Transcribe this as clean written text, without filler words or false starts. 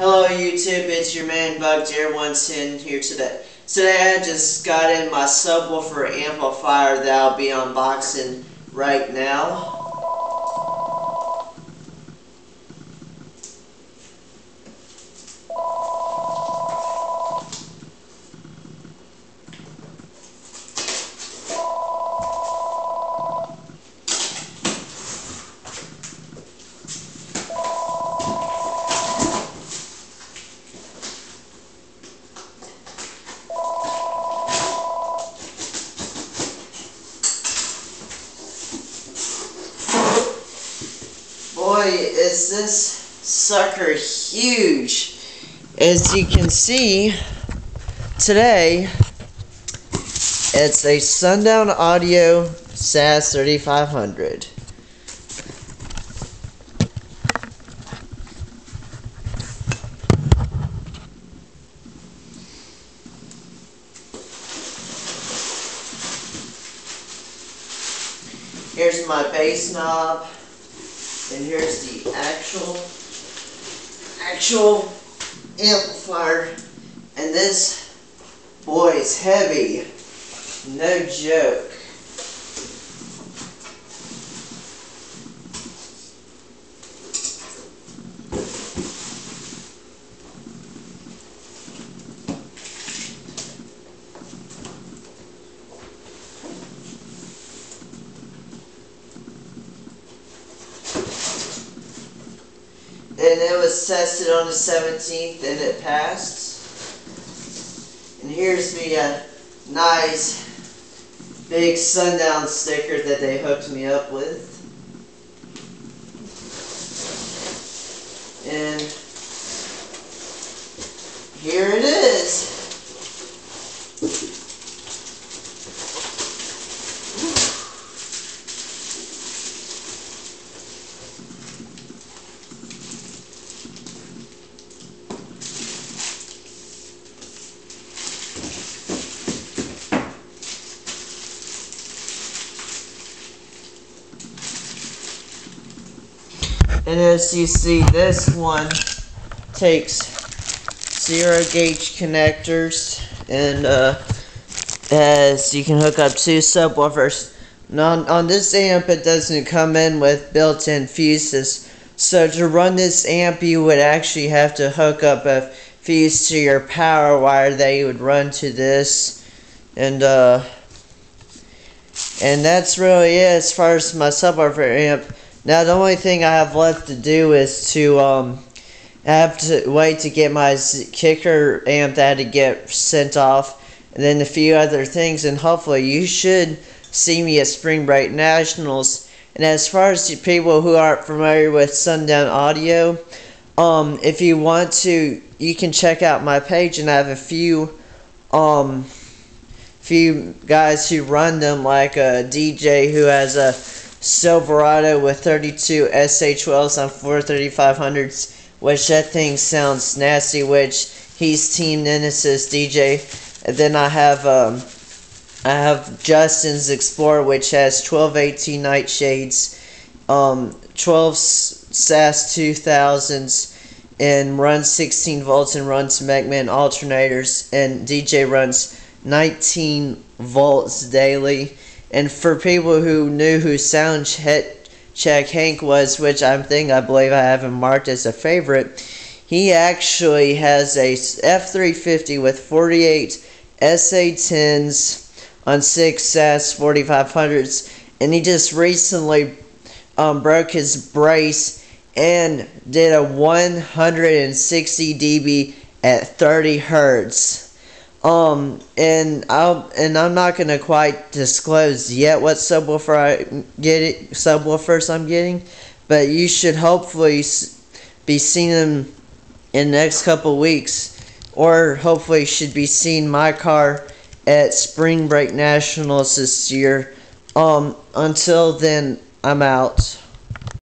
Hello YouTube, it's your man Bug0110 here today. Today I just got in my subwoofer amplifier that I'll be unboxing right now. Boy, is this sucker huge. As you can see, today, it's a Sundown Audio saz-3500. Here's my bass knob. And here's the actual amplifier, and this boy is heavy, no joke. And it was tested on the 17th and it passed. And here's the nice big Sundown sticker that they hooked me up with. And here it is. And as you see, this one takes 0 gauge connectors, and as you can hook up 2 subwoofers. Now, on this amp, it doesn't come in with built-in fuses, so to run this amp, you would actually have to hook up a fuse to your power wire that you would run to this, and that's really it as far as my subwoofer amp. Now the only thing I have left to do is to I have to wait to get my kicker amp that I had to get sent off, and then a few other things, and hopefully you should see me at Spring Break Nationals. And as far as the people who aren't familiar with Sundown Audio, if you want to, you can check out my page, and I have a few guys who run them, like a DJ who has a Silverado with 32 SA12s on 43500s, which that thing sounds nasty, which he's Team Nemesis DJ. And then I have Justin's Explorer, which has 1218 nightshades, 12 saz-3500s, and runs 16 volts and runs Megman alternators, and DJ runs 19 volts daily. And for people who knew who Soundcheck Hank was, which I believe I have him marked as a favorite, he actually has a F350 with 48 SA10s on 6 saz-3500s, and he just recently broke his brace and did a 160 dB at 30 hertz. And I'm not gonna quite disclose yet what subwoofers I'm getting, but you should hopefully be seeing them in the next couple weeks, or hopefully should be seeing my car at Spring Break Nationals this year. Until then, I'm out.